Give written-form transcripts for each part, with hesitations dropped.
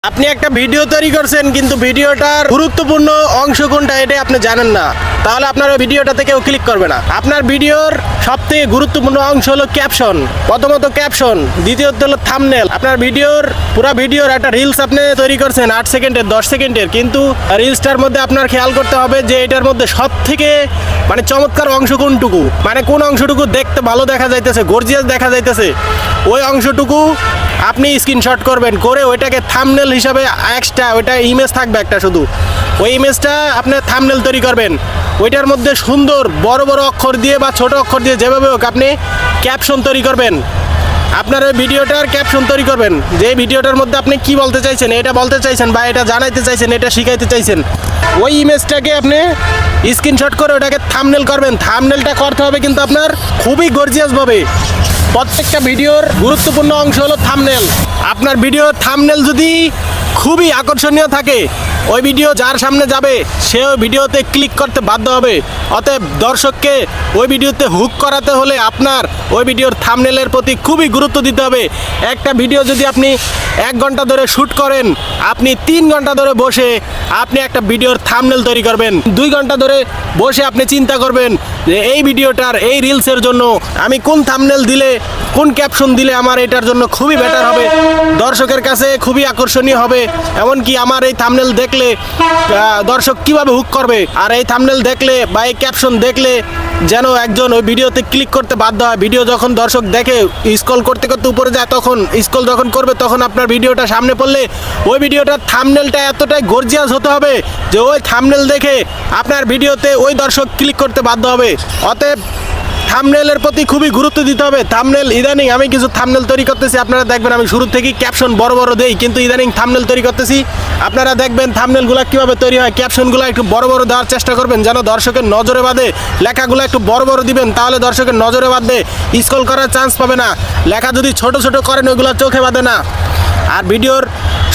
আপনি একটা ভিডিও তৈরি করছেন কিন্তু ভিডিওটার গুরুত্বপূর্ণ অংশ কোনটা এটা আপনি জানেন না, তাহলে আপনার ওই ভিডিওটাতে কেউ ক্লিক করবে না। আপনার ভিডিওর সবথেকে গুরুত্বপূর্ণ অংশ হলো ক্যাপশন। প্রথমত ক্যাপশন, দ্বিতীয়ত হলো থাম্বনেল। আপনার ভিডিওর পুরো ভিডিওর একটা রিলস আপনি তৈরি করছেন 8 সেকেন্ডের 10 সেকেন্ডের, কিন্তু রিলসটার মধ্যে আপনার খেয়াল করতে হবে যে এটার মধ্যে সবথেকে চমৎকার অংশ কোনটুকু, কোন অংশটুকু দেখতে ভালো দেখা যাইতেছে, গর্জিয়াস দেখা যাইতেছে, ওই অংশটুকু আপনি স্ক্রিনশট করবেন, করে ওইটাকে থাম্বনেল হিসাবে এক্সট্রা ওইটা ইমেজ থাকবে একটা, শুধু ওই ইমেজটা আপনি থাম্বনেল তৈরি করবেন। ওইটার মধ্যে সুন্দর বড় বড় অক্ষর দিয়ে বা ছোট অক্ষর দিয়ে যেভাবে হোক আপনি ক্যাপশন তৈরি করবেন। আপনার ওই ভিডিওটার ক্যাপশন তৈরি করবেন, যে ভিডিওটার মধ্যে আপনি কি বলতে চাইছেন, এটা বলতে চাইছেন বা এটা জানাইতে চাইছেন, এটা শিখাইতে চাইছেন, ওই ইমেজটাকে আপনি স্ক্রিনশট করে ওটাকে থাম্বনেল করবেন। থাম্বনেলটা করতে হবে কিন্তু আপনার খুবই গর্জিয়াসভাবে। প্রত্যেকটা ভিডিওর গুরুত্বপূর্ণ অংশ হলো থাম্বনেল। আপনার ভিডিওর থাম্বনেল যদি খুবই আকর্ষণীয় থাকে, ওই ভিডিও যার সামনে যাবে সে ওই ভিডিওতে ক্লিক করতে বাধ্য হবে। অতএব দর্শককে ওই ভিডিওতে হুক করাতে হলে আপনার ওই ভিডিওর থাম্বনেলের প্রতি খুবই গুরুত্ব দিতে হবে। একটা ভিডিও যদি আপনি 1 ঘন্টা ধরে শ্যুট করেন, আপনি 3 ঘন্টা ধরে বসে আপনি একটা ভিডিওর থাম্বনেল তৈরি করবেন। 2 ঘন্টা ধরে বসে আপনি চিন্তা করবেন যে এই ভিডিওটার এই রিলসের জন্য আমি কোন থাম্বনেল দিলে, কোন ক্যাপশন দিলে আমার এটার জন্য খুবই বেটার হবে, দর্শকের কাছে খুবই আকর্ষণীয় হবে, এমনকি আমার এই থাম্বনেল দেখলে দর্শক কিভাবে হুক করবে, আর এই থাম্বনেল দেখলে বা এই ক্যাপশন দেখলে যেন একজন ওই ভিডিওতে ক্লিক করতে বাধ্য হয়। ভিডিও যখন দর্শক দেখে স্ক্রল করতে করতে উপরে যায়, তখন স্ক্রল যখন করবে তখন আপনার ভিডিওটা সামনে পড়লে ওই ভিডিওটার থাম্বনেলটা এতটাই গর্জিয়াস হতে হবে যে ওই থাম্বনেল দেখে আপনার ভিডিওতে ওই দর্শক ক্লিক করতে বাধ্য হবে। অতএব থাম্বনেলের প্রতি খুবই গুরুত্ব দিতে হবে। থাম্বনেল ইদানিং আমি কিছু থাম্বনেল তৈরি করতেছি, আপনারা দেখবেন আমি শুরু থেকেই ক্যাপশন বড় বড় দেই, কিন্তু ইদানিং থাম্বনেল তৈরি করতেছি, আপনারা দেখবেন থাম্বনেলগুলো কীভাবে তৈরি হয়। ক্যাপশনগুলো একটু বড় বড় দেওয়ার চেষ্টা করবেন যেন দর্শকের নজরে বাঁধে। লেখাগুলো একটু বড় বড় দিবেন, তাহলে দর্শকের নজরে বাঁধবে, স্ক্রল করার চান্স পাবে না। লেখা যদি ছোট ছোট করেন ওইগুলো চোখে বাঁধে না। আর ভিডিওর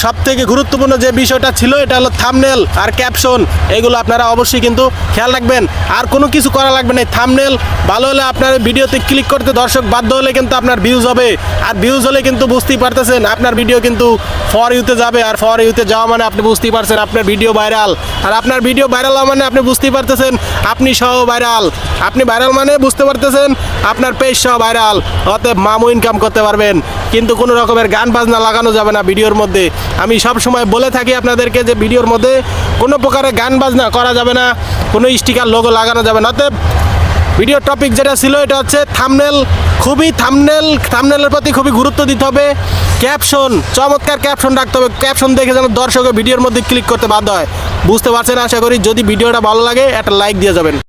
সবথেকে গুরুত্বপূর্ণ যে বিষয়টা ছিল এটা হলো থাম্বনেল আর ক্যাপশন, এগুলো আপনারা অবশ্যই কিন্তু খেয়াল রাখবেন। আর কোনো কিছু করা লাগবে না, থাম্বনেল ভালো হলে আপনার ভিডিওতে ক্লিক করতে দর্শক বাধ্য হলে কিন্তু আপনার ভিউজ হবে, আর ভিউজ হলে কিন্তু বুঝতেই পারতেছেন আপনার ভিডিও কিন্তু ফর ইউতে যাবে, আর ফর ইউতে যাওয়া মানে আপনি বুঝতেই পারছেন আপনার ভিডিও ভাইরাল, আর আপনার ভিডিও ভাইরাল হওয়া মানে আপনি বুঝতেই পারতেছেন আপনি সহ ভাইরাল। আপনি ভাইরাল মানে বুঝতে পারতেছেন আপনার পেজ সহ ভাইরাল। অতএব মামু ইনকাম করতে পারবেন, কিন্তু কোনো রকমের গান বাজনা লাগানো যাবে না ভিডিওর মধ্যে। আমি সব সময় বলে থাকি আপনাদেরকে যে ভিডিওর মধ্যে কোনো প্রকারের গান বাজনা করা যাবে না, কোনো স্টিকার লোগো লাগানো যাবে না। অতএব ভিডিও টপিক যেটা ছিল এটা হচ্ছে থাম্বনেল। থাম্বনেলের প্রতি খুবই গুরুত্ব দিতে হবে। ক্যাপশন, চমৎকার ক্যাপশন রাখতে হবে, ক্যাপশন দেখে যেন দর্শকের ভিডিওর মধ্যে ক্লিক করতে বাধ্য হয়। বুঝতে পারছেন আশা করি। যদি ভিডিওটা ভালো লাগে একটা লাইক দিয়ে যাবেন।